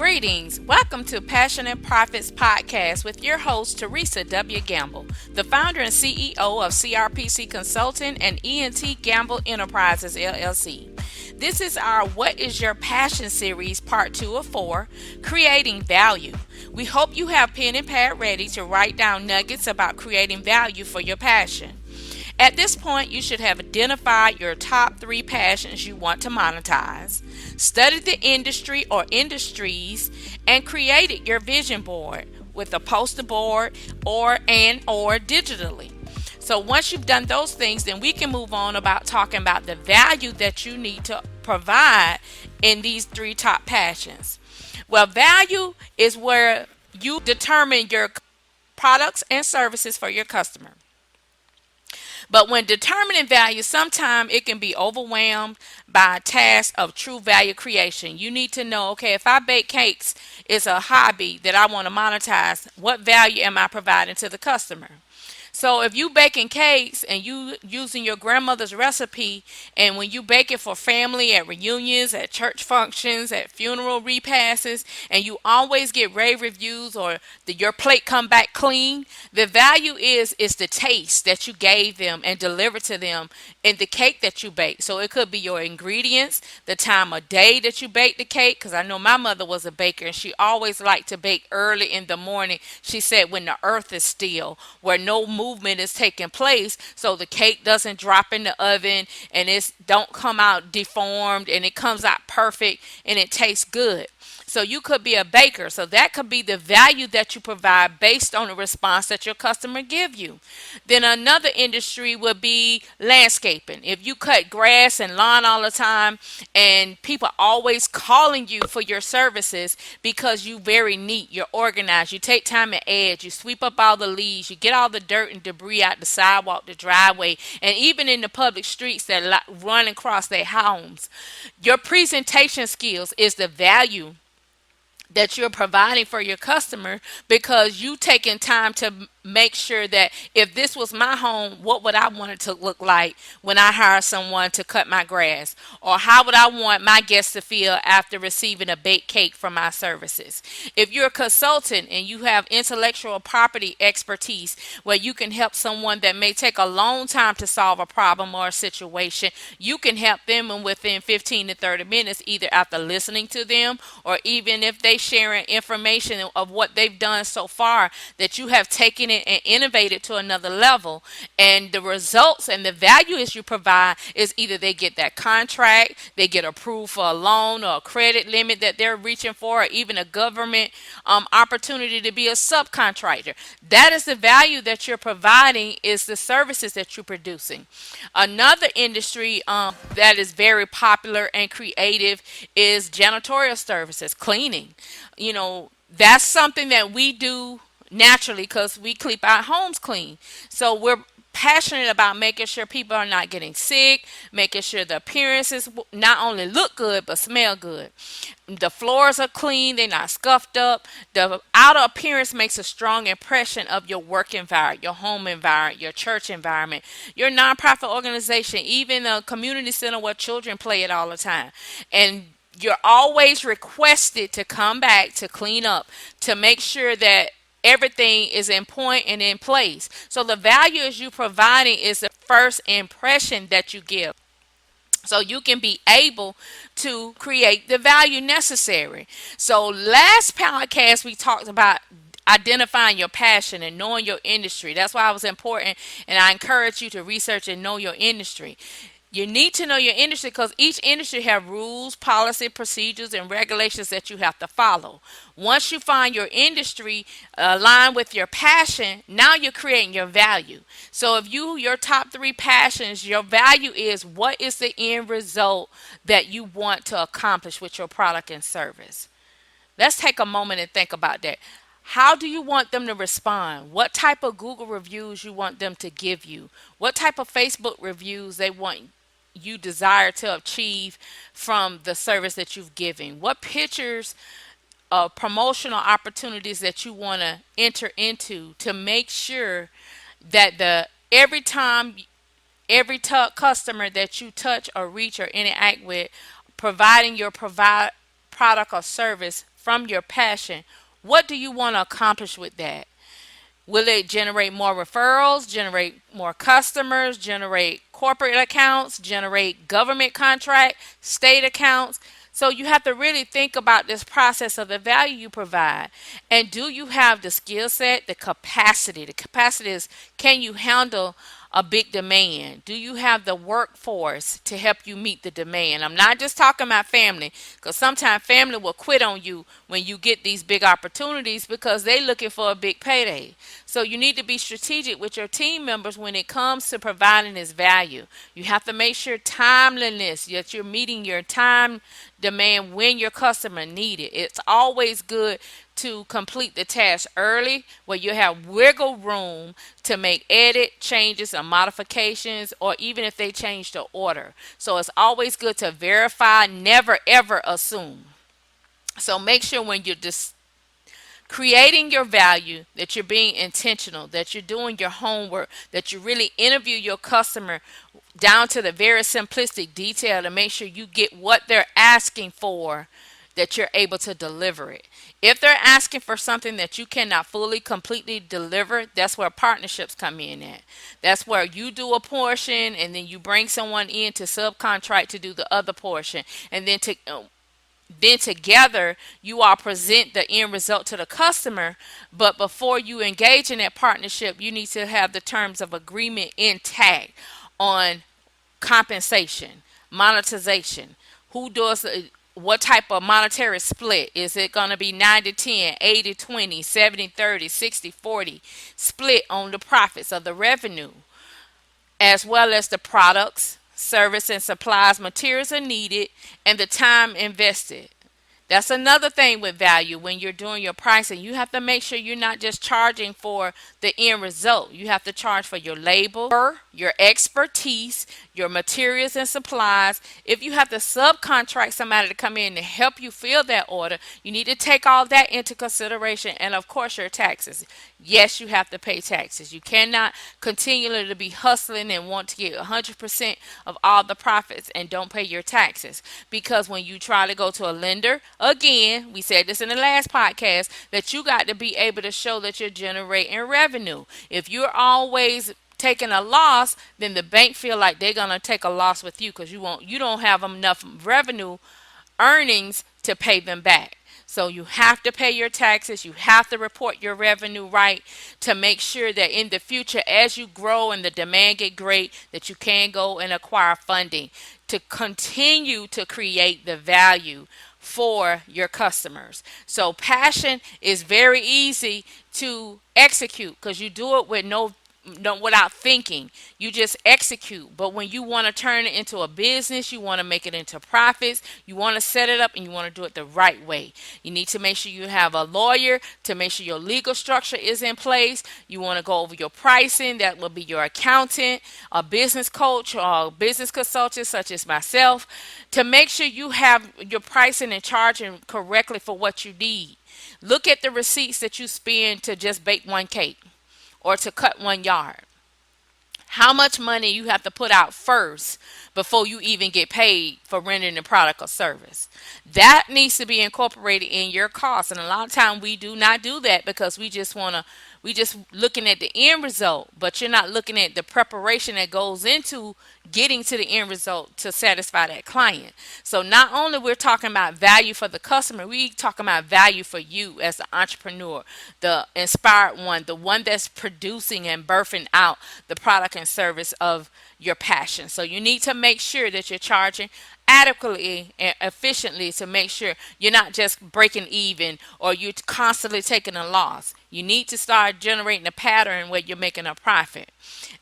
Greetings. Welcome to Passion and Profits Podcast with your host, Teresa W. Gamble, the founder and CEO of CRPC Consulting and ENT Gamble Enterprises, LLC. This is our What is Your Passion series, part 2 of 4, Creating Value. We hope you have pen and pad ready to write down nuggets about creating value for your passion. At this point, you should have identified your top 3 passions you want to monetize, studied the industry or industries, and created your vision board with a poster board or digitally. So once you've done those things, then we can move on about talking about the value that you need to provide in these 3 top passions. Well, value is where you determine your products and services for your customer. But when determining value, sometimes it can be overwhelmed by a task of true value creation. You need to know, okay, if I bake cakes, it's a hobby that I want to monetize. What value am I providing to the customer? So if you baking cakes and you using your grandmother's recipe, and when you bake it for family at reunions, at church functions, at funeral repasts, and you always get rave reviews or your plate come back clean, the value is the taste that you gave them and delivered to them in the cake that you baked. So it could be your ingredients, the time of day that you baked the cake, because I know my mother was a baker and she always liked to bake early in the morning. She said when the earth is still, where no movement is taking place, so the cake doesn't drop in the oven and it don't come out deformed, and it comes out perfect and it tastes good. So you could be a baker. So that could be the value that you provide based on the response that your customer give you. Then another industry would be landscaping. If you cut grass and lawn all the time and people always calling you for your services because you very neat, you're organized, you take time to edge, you sweep up all the leaves, you get all the dirt and debris out the sidewalk, the driveway, and even in the public streets that run across their homes. Your presentation skills is the value that you're providing for your customer, because you taking time to make sure that if this was my home, what would I want it to look like when I hire someone to cut my grass? Or how would I want my guests to feel after receiving a baked cake from my services? If you're a consultant and you have intellectual property expertise where you can help someone that may take a long time to solve a problem or a situation, you can help them within 15 to 30 minutes, either after listening to them or even if they sharing information of what they've done so far, that you have taken it and innovated to another level. And the results and the values you provide is either they get that contract, they get approved for a loan or a credit limit that they're reaching for, or even a government opportunity to be a subcontractor. That is the value that you're providing, is the services that you're producing. Another industry that is very popular and creative is janitorial services, cleaning. That's something that we do naturally because we keep our homes clean. So we're passionate about making sure people are not getting sick, making sure the appearances not only look good but smell good. The floors are clean, they're not scuffed up. The outer appearance makes a strong impression of your work environment, your home environment, your church environment, your nonprofit organization, even a community center where children play it all the time. And you're always requested to come back to clean up, to make sure that everything is in point and in place. So the value is you providing is the first impression that you give. So you can be able to create the value necessary. So last podcast we talked about identifying your passion and knowing your industry. That's why it was important, and I encourage you to research and know your industry. You need to know your industry because each industry have rules, policy, procedures, and regulations that you have to follow. Once you find your industry aligned with your passion, now you're creating your value. So if your top 3 passions, your value is what is the end result that you want to accomplish with your product and service. Let's take a moment and think about that. How do you want them to respond? What type of Google reviews you want them to give you? What type of Facebook reviews they want you desire to achieve from the service that you've given? What pictures of promotional opportunities that you want to enter into to make sure that every customer that you touch or reach or interact with, providing your product or service from your passion, what do you want to accomplish with that? Will it generate more referrals, generate more customers, generate corporate accounts, generate government contract, state accounts? So you have to really think about this process of the value you provide. And do you have the skill set, the capacity? The capacity is, can you handle a big demand? Do you have the workforce to help you meet the demand? I'm not just talking about family, because sometimes family will quit on you when you get these big opportunities because they're looking for a big payday. So you need to be strategic with your team members when it comes to providing this value. You have to make sure timeliness, that you're meeting your time demand when your customer need it. It's always good to complete the task early where you have wiggle room to make edit changes or modifications, or even if they change the order. So it's always good to verify, never ever assume. So make sure when you're just creating your value that you're being intentional, that you're doing your homework, that you really interview your customer down to the very simplistic detail to make sure you get what they're asking for, that you're able to deliver it. If they're asking for something that you cannot fully, completely deliver, that's where partnerships come in at. That's where you do a portion and then you bring someone in to subcontract to do the other portion. And then together you all present the end result to the customer. But before you engage in that partnership, you need to have the terms of agreement intact on compensation, monetization. Who does what type of monetary split? Is it going to be 90-10, 80-20, 70-30, 60-40 split on the profits of the revenue, as well as the products, service and supplies, materials are needed, and the time invested? That's another thing with value. When you're doing your pricing, you have to make sure you're not just charging for the end result. You have to charge for your labor, your expertise, your materials and supplies. If you have to subcontract somebody to come in to help you fill that order, you need to take all that into consideration. And of course, your taxes. Yes, you have to pay taxes. You cannot continually to be hustling and want to get 100% of all the profits and don't pay your taxes. Because when you try to go to a lender, again, we said this in the last podcast, that you got to be able to show that you're generating revenue. If you're always taking a loss, then the bank feel like they're gonna take a loss with you because you don't have enough revenue earnings to pay them back. So you have to pay your taxes. You have to report your revenue right to make sure that in the future, as you grow and the demand get great, that you can go and acquire funding to continue to create the value for your customers. So passion is very easy to execute because you do it with no without thinking. You just execute. But when you want to turn it into a business, you want to make it into profits, you want to set it up and you want to do it the right way. You need to make sure you have a lawyer to make sure your legal structure is in place. You want to go over your pricing. That will be your accountant, a business coach, or a business consultant such as myself, to make sure you have your pricing and charging correctly for what you need. Look at the receipts that you spend to just bake one cake or to cut one yard. How much money you have to put out first before you even get paid for rendering the product or service. That needs to be incorporated in your costs. And a lot of time we do not do that because we just looking at the end result, but you're not looking at the preparation that goes into getting to the end result to satisfy that client. So not only we're talking about value for the customer, we talking about value for you as the entrepreneur, the inspired one, the one that's producing and birthing out the product and service of your passion. So you need to make sure that you're charging adequately and efficiently to make sure you're not just breaking even or you're constantly taking a loss. You need to start generating a pattern where you're making a profit.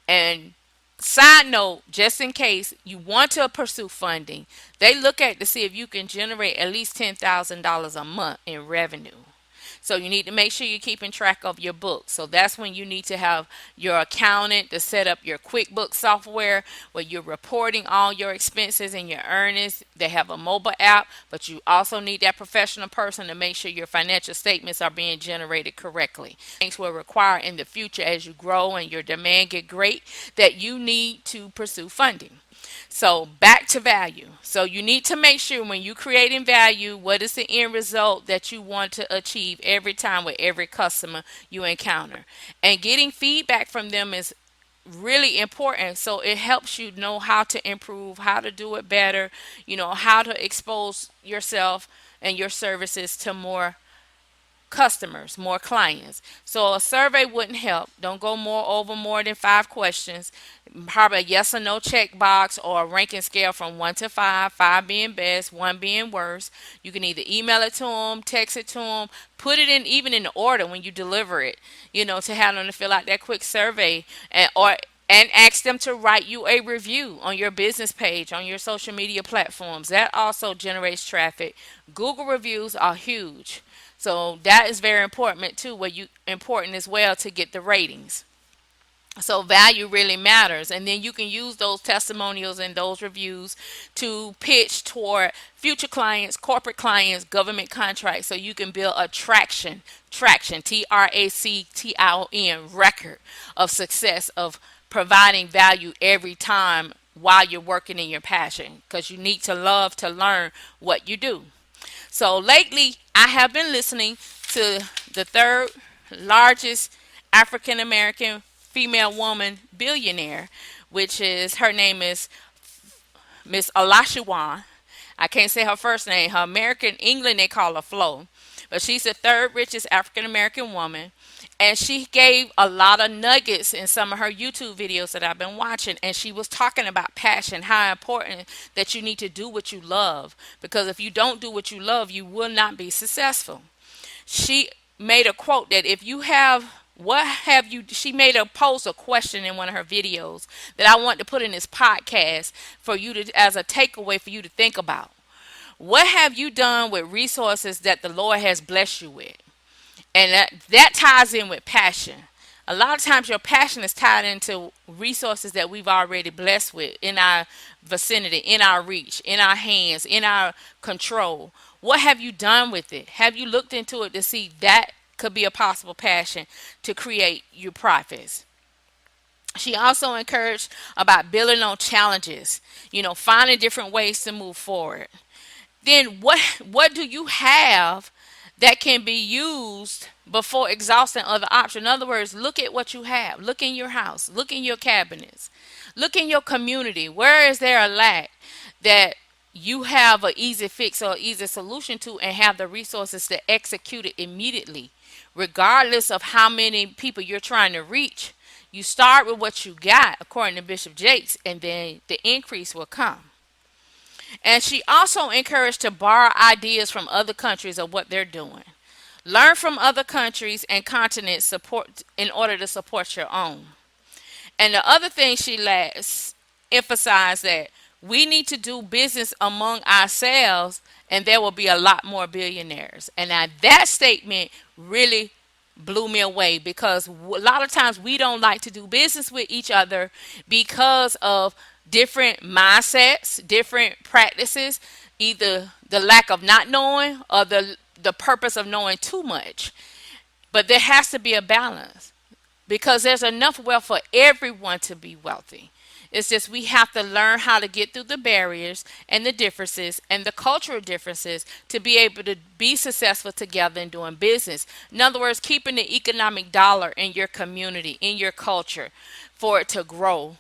And side note, just in case you want to pursue funding, they look at to see if you can generate at least $10,000 a month in revenue. So you need to make sure you're keeping track of your books. So that's when you need to have your accountant to set up your QuickBooks software where you're reporting all your expenses and your earnings. They have a mobile app, but you also need that professional person to make sure your financial statements are being generated correctly. Things will require in the future as you grow and your demand get great that you need to pursue funding. So back to value. So you need to make sure when you creating value, what is the end result that you want to achieve every time with every customer you encounter. And getting feedback from them is really important, so it helps you know how to improve, how to do it better, how to expose yourself and your services to more customers, more clients. So a survey wouldn't help. Don't go more than 5 questions. Probably a yes or no checkbox or a ranking scale from 1 to 5, 5 being best, 1 being worst. You can either email it to them, text it to them, put it in even in the order when you deliver it, to have them to fill out that quick survey, and ask them to write you a review on your business page, on your social media platforms. That also generates traffic. Google reviews are huge. So that is very important too, important as well to get the ratings. So value really matters. And then you can use those testimonials and those reviews to pitch toward future clients, corporate clients, government contracts. So you can build a traction, TRACTION, record of success of providing value every time while you're working in your passion, because you need to love to learn what you do. So lately, I have been listening to the third largest African American female woman billionaire, which is her name is Miss Olashiwan. I can't say her first name. Her American England they call her Flo, but she's the third richest African American woman. And she gave a lot of nuggets in some of her YouTube videos that I've been watching. And she was talking about passion, how important that you need to do what you love. Because if you don't do what you love, you will not be successful. She made a quote that if you have, what have you, she made a pose a question in one of her videos that I want to put in this podcast for you to, as a takeaway for you to think about. What have you done with resources that the Lord has blessed you with? And that ties in with passion. A lot of times your passion is tied into resources that we've already blessed with in our vicinity, in our reach, in our hands, in our control. What have you done with it? Have you looked into it to see that could be a possible passion to create your profits? She also encouraged about building on challenges, finding different ways to move forward. Then what do you have that can be used before exhausting other options? In other words, look at what you have. Look in your house. Look in your cabinets. Look in your community. Where is there a lack that you have an easy fix or easy solution to, and have the resources to execute it immediately, regardless of how many people you're trying to reach? You start with what you got, according to Bishop Jakes, and then the increase will come. And she also encouraged to borrow ideas from other countries of what they're doing. Learn from other countries and continents support in order to support your own. And the other thing she emphasized that we need to do business among ourselves, and there will be a lot more billionaires. And now that statement really blew me away, because a lot of times we don't like to do business with each other because of different mindsets, different practices, either the lack of not knowing or the purpose of knowing too much. But there has to be a balance, because there's enough wealth for everyone to be wealthy. It's just we have to learn how to get through the barriers and the differences and the cultural differences to be able to be successful together in doing business. In other words, keeping the economic dollar in your community, in your culture, for it to grow.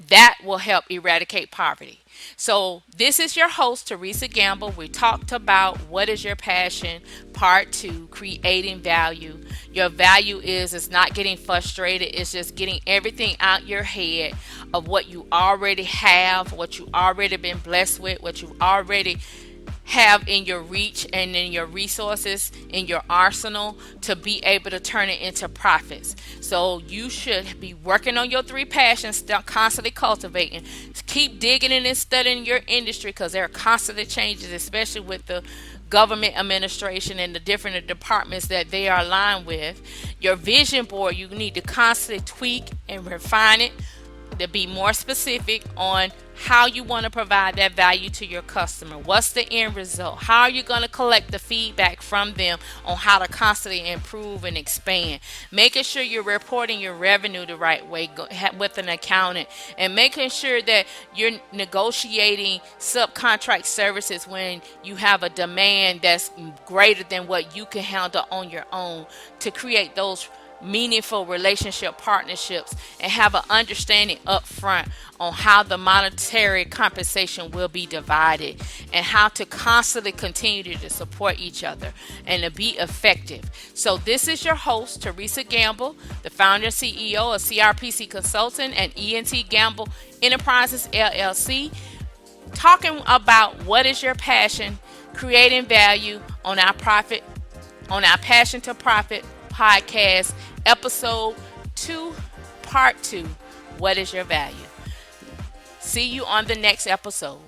That will help eradicate poverty. So this is your host, Teresa Gamble. We talked about what is your passion, part 2, creating value. Your value is not getting frustrated. It's just getting everything out your head of what you already have, what you already been blessed with, what you already have in your reach and in your resources, in your arsenal, to be able to turn it into profits. So you should be working on your 3 passions, constantly cultivating. Keep digging in and studying your industry, because there are constantly changes, especially with the government administration and the different departments that they are aligned with. Your vision board, you need to constantly tweak and refine it to be more specific on how you want to provide that value to your customer. What's the end result? How are you going to collect the feedback from them on how to constantly improve and expand? Making sure you're reporting your revenue the right way with an accountant, and making sure that you're negotiating subcontract services when you have a demand that's greater than what you can handle on your own, to create those meaningful relationship partnerships and have an understanding up front on how the monetary compensation will be divided, and how to constantly continue to support each other and to be effective. So this is your host, Teresa Gamble, the founder and CEO of CRPC Consulting and E&T Gamble Enterprises LLC, talking about what is your passion, creating value on our Passion to Profit podcast, episode 2, part 2. What is your value? See you on the next episode.